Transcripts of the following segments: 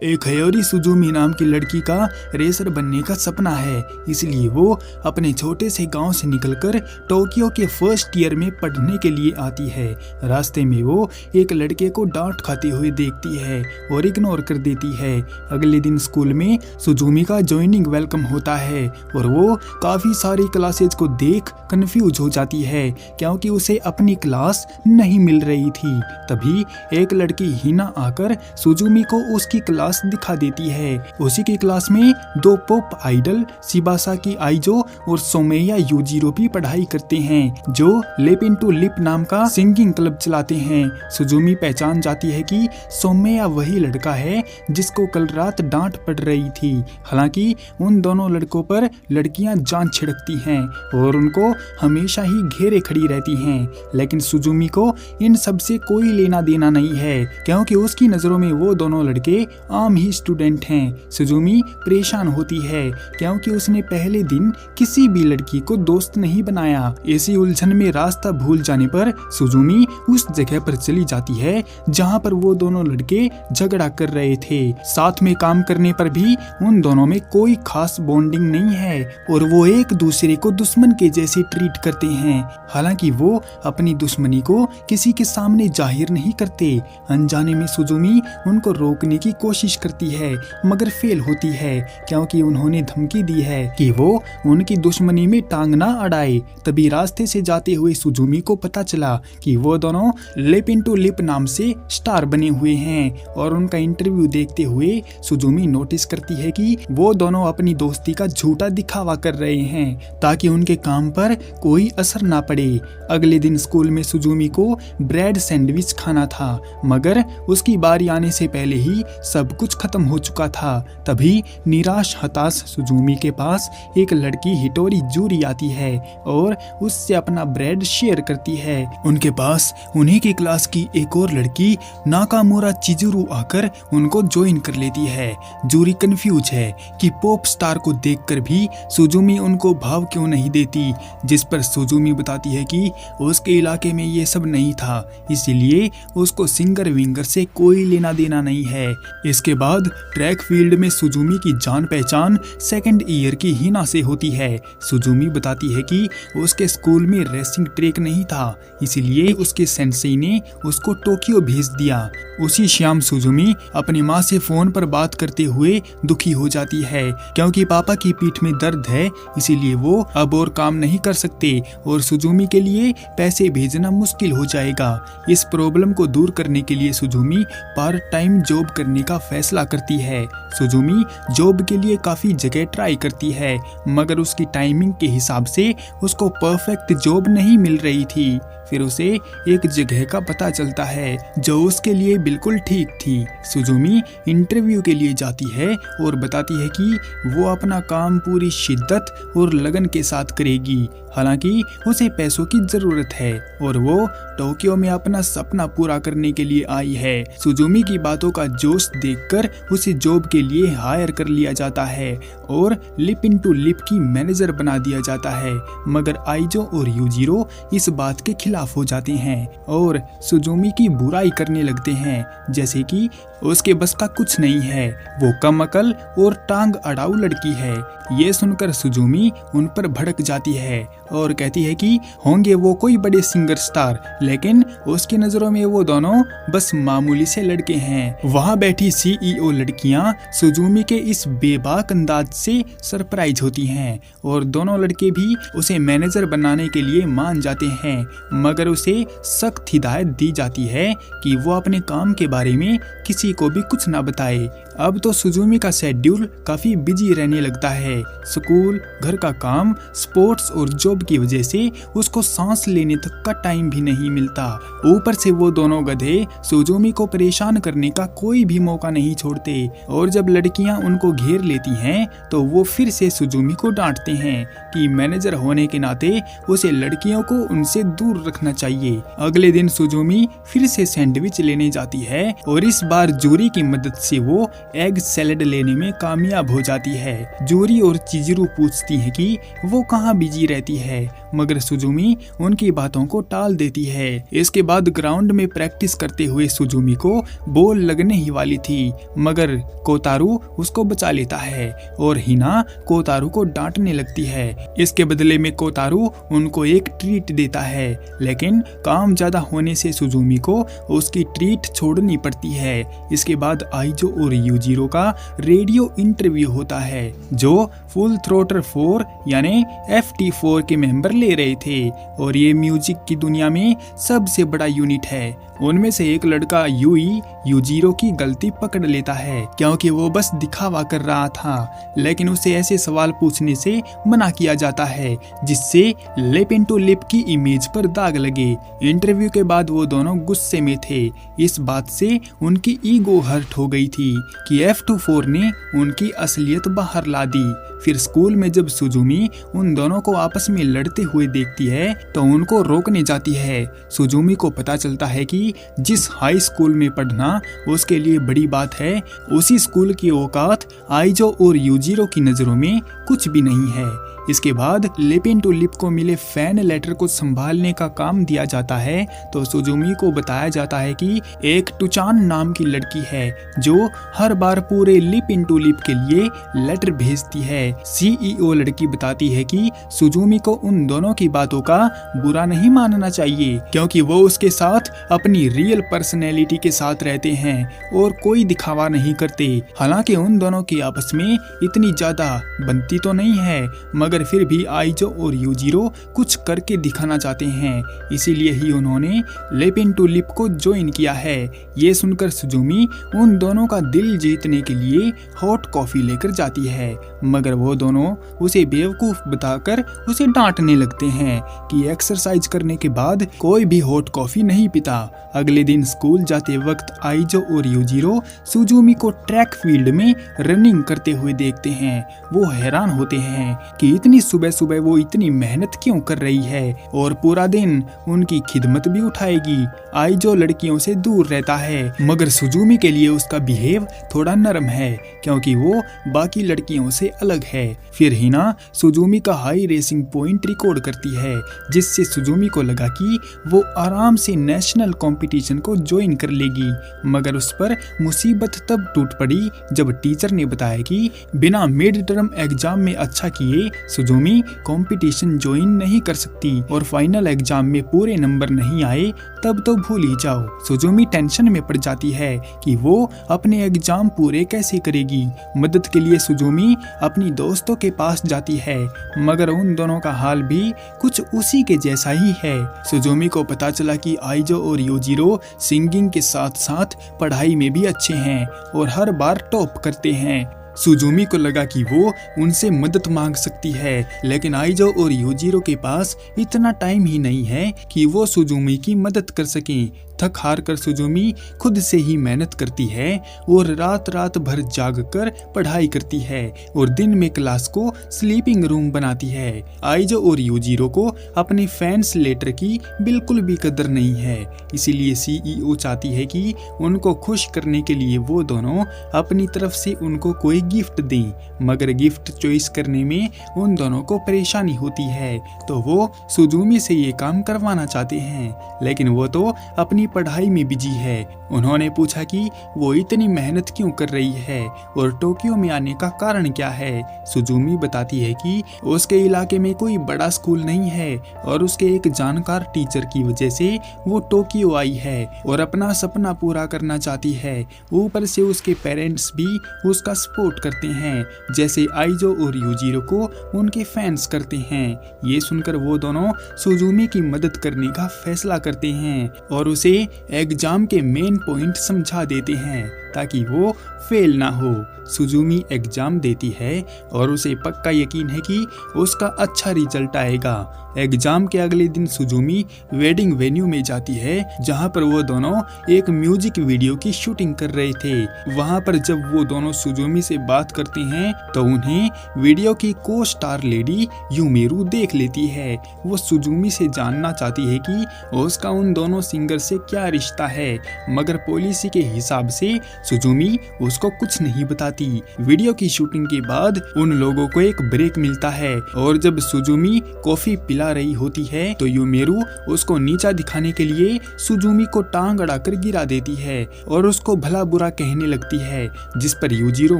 एक हयोरी सुजुमी नाम की लड़की का रेसर बनने का सपना है, इसलिए वो अपने छोटे से गांव से निकलकर टोक्यो के फर्स्ट ईयर में पढ़ने के लिए आती है। रास्ते में वो एक लड़के को डांट खाते हुए देखती है और इग्नोर कर देती है। अगले दिन स्कूल में सुजुमी का ज्वाइनिंग वेलकम होता है और वो काफी सारी क्लासेज को देख कंफ्यूज हो जाती है क्योंकि उसे अपनी क्लास नहीं मिल रही थी। तभी एक लड़की हिना आकर सुजुमी को उसकी क्लास दिखा देती है। उसी की क्लास में दो पॉप आइडल शिबासाकी आइजो और सोमेया यूजिरो भी पढ़ाई करते हैं जो लिप इनटू लिप नाम का सिंगिंग क्लब चलाते हैं। सुजुमी पहचान जाती है कि सोमेया वही लड़का है जिसको कल रात डांट पड़ रही थी। हालांकि उन दोनों लड़कों पर लड़कियां जान छिड़कती हैं और उनको हमेशा ही घेरे खड़ी रहती हैं, लेकिन सुजुमी को इन सब से कोई लेना देना नहीं है क्योंकि उसकी नजरों में वो दोनों लड़के आम ही स्टूडेंट हैं। सुजुमी परेशान होती है क्योंकि उसने पहले दिन किसी भी लड़की को दोस्त नहीं बनाया। ऐसी उलझन में रास्ता भूल जाने पर सुजुमी उस जगह पर चली जाती है जहां पर वो दोनों लड़के झगड़ा कर रहे थे। साथ में काम करने पर भी उन दोनों में कोई खास बॉन्डिंग नहीं है और वो एक दूसरे को दुश्मन के जैसे ट्रीट करते हैं। हालांकि वो अपनी दुश्मनी को किसी के सामने जाहिर नहीं करते। अनजाने में सुजुमी उनको रोकने की कोशिश करती है मगर फेल होती है क्योंकि उन्होंने धमकी दी है कि वो उनकी दुश्मनी में टांग ना अड़ाए। तभी रास्ते से जाते हुए सुजुमी को पता चला कि वो दोनों लिप इनटू लिप नाम से स्टार बने हुए हैं और उनका इंटरव्यू देखते हुए सुजुमी नोटिस करती है कि वो दोनों अपनी दोस्ती का झूठा दिखावा कर रहे हैं ताकि उनके काम पर कोई असर ना पड़े। अगले दिन स्कूल में सुजुमी को ब्रेड सैंडविच खाना था मगर उसकी बारी आने से पहले ही सब कुछ खत्म हो चुका था। तभी निराश हताश सुजुमी के पास एक लड़की हिटोरी जूरी आती है और उससे अपना ब्रेड शेयर करती है। उनके पास उन्हीं की क्लास की एक और लड़की नाकामुरा चिजुरू आकर उनको ज्वाइन कर लेती है। जूरी कंफ्यूज है कि पॉप स्टार को देखकर भी सुजुमी उनको भाव क्यों नहीं देती, जिस पर सुजुमी बताती है कि उसके इलाके में ये सब नहीं था, इसीलिए उसको सिंगर विंगर से कोई लेना देना नहीं है। इसके बाद ट्रैक फील्ड में सुजुमी की जान पहचान सेकंड ईयर की हिना से होती है। सुजुमी बताती है कि उसके स्कूल में रेसिंग ट्रैक नहीं था, इसीलिए उसके सेंसेई ने उसको टोक्यो भेज दिया। उसी शाम सुजुमी अपनी माँ से फोन पर बात करते हुए दुखी हो जाती है क्योंकि पापा की पीठ में दर्द है, इसीलिए वो अब और काम नहीं कर सकते और सुजुमी के लिए पैसे भेजना मुश्किल हो जाएगा। इस प्रॉब्लम को दूर करने के लिए सुजुमी पार्ट टाइम जॉब करने का फैसला करती है। सुजुमी जॉब के लिए काफी जगह ट्राई करती है मगर उसकी टाइमिंग के हिसाब से उसको परफेक्ट जॉब नहीं मिल रही थी। फिर उसे एक जगह का पता चलता है जो उसके लिए बिल्कुल ठीक थी। सुजुमी इंटरव्यू के लिए जाती है और बताती है कि वो अपना काम पूरी शिद्दत और लगन के साथ करेगी। हालांकि उसे पैसों की जरूरत है और वो टोक्यो में अपना सपना पूरा करने के लिए आई है। सुजुमी की बातों का जोश देखकर उसे जॉब के लिए हायर कर लिया जाता है और लिप इनटू लिप की मैनेजर बना दिया जाता है मगर आइजो और यूजिरो इस बात के खिलाफ हो जाते हैं और सुजुमी की बुराई करने लगते हैं जैसे कि उसके बस का कुछ नहीं है, वो कम अकल और टांग अड़ाऊ लड़की है। ये सुनकर सुजुमी उन पर भड़क जाती है और कहती है कि होंगे वो कोई बड़े सिंगर स्टार, लेकिन उसकी नजरों में वो दोनों बस मामूली से लड़के हैं। वहाँ बैठी सीईओ लड़कियां सुजुमी के इस बेबाक अंदाज से सरप्राइज होती हैं और दोनों लड़के भी उसे मैनेजर बनाने के लिए मान जाते हैं मगर उसे सख्त हिदायत दी जाती है कि वो अपने काम के बारे में किसी को भी कुछ ना बताए। अब तो सुजुमी का शेड्यूल काफी बिजी रहने लगता है। स्कूल, घर का काम, स्पोर्ट्स और जॉब की वजह से उसको सांस लेने तक का टाइम भी नहीं मिलता। ऊपर से वो दोनों गधे सुजुमी को परेशान करने का कोई भी मौका नहीं छोड़ते और जब लड़कियां उनको घेर लेती हैं तो वो फिर से सुजुमी को डांटते हैं कि मैनेजर होने के नाते उसे लड़कियों को उनसे दूर रखना चाहिए। अगले दिन सुजुमी फिर से सैंडविच लेने जाती है और इस बार जूरी की मदद से वो एग सैलेड लेने में कामयाब हो जाती है। जूरी और चिजुरू पूछती हैं कि वो कहाँ बिजी रहती है मगर सुजुमी उनकी बातों को टाल देती है। इसके बाद ग्राउंड में प्रैक्टिस करते हुए सुजुमी को बॉल लगने ही वाली थी, मगर कोतारू उसको बचा लेता है और हिना कोतारू को डांटने लगती है। इसके बदले में कोतारू उनको एक ट्रीट देता है, लेकिन काम ज्यादा होने से सुजुमी को उसकी ट्रीट छोड़नी पड़ती है। इसके बाद आइजो और यूजिरो का रेडियो इंटरव्यू होता है, जो फुल थ्रोटर 4 यानी FT4 के मेंबर ले रहे थे, और ये म्यूजिक की दुनिया में सबसे बड़ा यूनिट है। उनमें से एक लड़का यूई यूजिरो की गलती पकड़ लेता है, क्योंकि वो बस दिखावा कर रहा था, लेकिन उसे ऐसे सवाल पूछने से मना किया जाता है जिससे लिप इनटू लिप की इमेज पर दाग लगे। इंटरव्यू के बाद वो दोनों गुस्से में थे। इस बात से उनकी ईगो हर्ट हो गई थी कि F24 ने उनकी असलियत बाहर ला दी। फिर स्कूल में जब सुजुमी उन दोनों को आपस में लड़ते हुए देखती है तो उनको रोकने जाती है। सुजुमी को पता चलता है कि जिस हाई स्कूल में पढ़ना उसके लिए बड़ी बात है, उसी स्कूल की औकात आइजो और यूजिरो की नजरों में कुछ भी नहीं है। इसके बाद लिप इनटू लिप को मिले फैन लेटर को संभालने का काम दिया जाता है, तो सुजुमी को बताया जाता है कि एक टुचान नाम की लड़की है जो हर बार पूरे लिप इनटू लिप के लिए लेटर भेजती है। CEO लड़की बताती है कि सुजुमी को उन दोनों की बातों का बुरा नहीं मानना चाहिए, क्योंकि वो उसके साथ अपनी रियल पर्सनैलिटी के साथ रहते हैं और कोई दिखावा नहीं करते। हालांकि उन दोनों की आपस में इतनी ज्यादा बनती तो नहीं है, मगर फिर भी आइजो और यूजिरो कुछ करके दिखाना चाहते हैं, इसीलिए ही उन्होंने लिप इनटू लिप को ज्वाइन किया है। ये सुनकर सुजुमी उन दोनों का दिल जीतने के लिए हॉट कॉफी लेकर जाती है, मगर वो दोनों उसे बेवकूफ बताकर उसे डांटने लगते हैं कि एक्सरसाइज करने के बाद कोई भी हॉट कॉफी नहीं पीता। अगले दिन स्कूल जाते वक्त आइजो और यूजिरो सुजुमी को ट्रैक फील्ड में रनिंग करते हुए देखते हैं। वो हैरान होते हैं कि इतनी सुबह सुबह वो इतनी मेहनत क्यों कर रही है और पूरा दिन उनकी खिदमत भी उठाएगी। आइजो लड़कियों से दूर रहता है, मगर सुजुमी के लिए उसका बिहेव थोड़ा नरम है, क्योंकि वो बाकी लड़कियों से अलग है। फिर हिना सुजुमी का हाई रेसिंग पॉइंट रिकॉर्ड करती है, जिससे सुजुमी को लगा कि वो आराम से नेशनल कंपटीशन को ज्वाइन कर लेगी, मगर उस पर मुसीबत तब टूट पड़ी जब टीचर ने बताया कि बिना मिड टर्म एग्जाम में अच्छा किए सुजुमी कंपटीशन ज्वाइन नहीं कर सकती, और फाइनल एग्जाम में पूरे नंबर नहीं आए तब तो भूल ही जाओ। सुजुमी टेंशन में पड़ जाती है कि वो अपने एग्जाम पूरे कैसे करेगी। मदद के लिए सुजुमी अपनी दोस्तों के पास जाती है, मगर उन दोनों का हाल भी कुछ उसी के जैसा ही है। सुजुमी को पता चला कि आइजो और यूजिरो सिंगिंग के साथ साथ पढ़ाई में भी अच्छे हैं और हर बार टॉप करते हैं। सुजुमी को लगा कि वो उनसे मदद मांग सकती है, लेकिन आइजो और यूजिरो के पास इतना टाइम ही नहीं है कि वो सुजुमी की मदद कर सकें। थक हार कर सुजुमी खुद से ही मेहनत करती है और रात रात भर जाग कर पढ़ाई करती है और दिन में क्लास को स्लीपिंग रूम बनाती है। आइजो और यूजिरो को अपने फैंस लेटर की बिल्कुल भी कदर नहीं है, इसीलिए CEO चाहती है कि उनको खुश करने के लिए वो दोनों अपनी तरफ से उनको कोई गिफ्ट दें, मगर गिफ्ट चॉइस करने में उन दोनों को परेशानी होती है, तो वो सुजुमी से ये काम करवाना चाहते हैं, लेकिन वो तो अपनी पढ़ाई में बिजी है। उन्होंने पूछा कि वो इतनी मेहनत क्यों कर रही है और टोक्यो में आने का कारण क्या है। सुजुमी बताती है कि उसके इलाके में कोई बड़ा स्कूल नहीं है और उसके एक जानकार टीचर की वजह से वो टोक्यो आई है और अपना सपना पूरा करना चाहती है। ऊपर से उसके पेरेंट्स भी उसका सपोर्ट करते हैं, जैसे आइजो और यूजिरो को उनके फैंस करते हैं। ये सुनकर वो दोनों सुजुमी की मदद करने का फैसला करते हैं और उसे एग्जाम के मेन पॉइंट समझा देते हैं ताकि वो फेल ना हो। सुजुमी एग्जाम देती है और उसे पक्का यकीन है कि उसका अच्छा रिजल्ट आएगा। एग्जाम के अगले दिन सुजुमी वेडिंग वेन्यू में जाती है, जहां पर वो दोनों एक म्यूजिक वीडियो की शूटिंग कर रहे थे। वहां पर जब वो दोनों सुजुमी से बात करते हैं तो उन्हें वीडियो की को स्टार लेडी यूमेरू देख लेती है। वो सुजुमी से जानना चाहती है कि उसका उन दोनों सिंगर से क्या रिश्ता है, मगर पॉलिसी के हिसाब से सुजुमी उसको कुछ नहीं बताती। वीडियो की शूटिंग के बाद उन लोगों को एक ब्रेक मिलता है और जब सुजुमी कॉफी पिला रही होती है तो यूमेरू उसको नीचा दिखाने के लिए सुजुमी को टांग अड़ाकर गिरा देती है और उसको भला बुरा कहने लगती है, जिस पर यूजिरो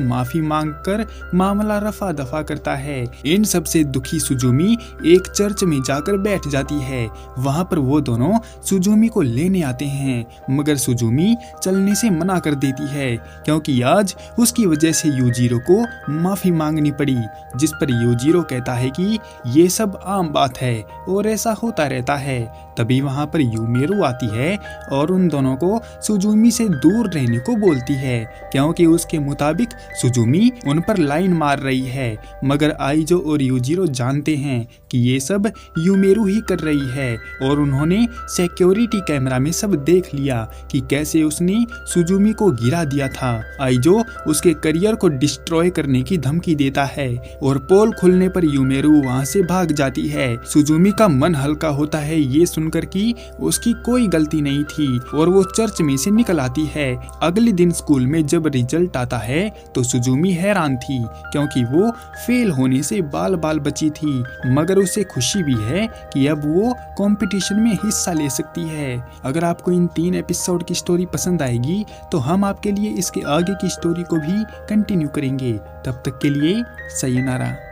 माफी मांगकर मामला रफा दफा करता है। इन सबसे दुखी सुजुमी एक चर्च में जाकर बैठ जाती है। वहाँ पर वो दोनों सुजुमी को लेने आते हैं, मगर सुजुमी चलने से मना कर देती है क्योंकि आज उसकी वजह से यूजिरो को माफी मांगनी पड़ी, जिस पर यूजिरो कहता है कि ये सब आम बात है और ऐसा होता रहता है। तभी वहाँ पर यूमेरू आती है और उन दोनों को सुजुमी से दूर रहने को बोलती है क्योंकि उसके मुताबिक सुजुमी उन पर लाइन मार रही है, मगर आइजो और यूजिरो जानते हैं कि ये सब यूमेरू ही कर रही है और उन्होंने सिक्योरिटी कैमरा में सब देख लिया कि कैसे उसने सुजुमी को गिरा दिया था। आइजो उसके करियर को डिस्ट्रॉय करने की धमकी देता है और पोल खुलने पर यूमेरू वहाँ से भाग जाती है। सुजुमी का मन हल्का होता है ये सुनकर कि उसकी कोई गलती नहीं थी और वो चर्च में से निकल आती है। अगले दिन स्कूल में जब रिजल्ट आता है तो सुजुमी हैरान थी क्योंकि वो फेल होने से बाल बाल बची थी, मगर उसे खुशी भी है कि अब वो कंपटीशन में हिस्सा ले सकती है। अगर आपको इन 3 एपिसोड की स्टोरी पसंद आएगी तो हम आपके लिए इसके आगे की स्टोरी को भी कंटिन्यू करेंगे। तब तक के लिए sayonara।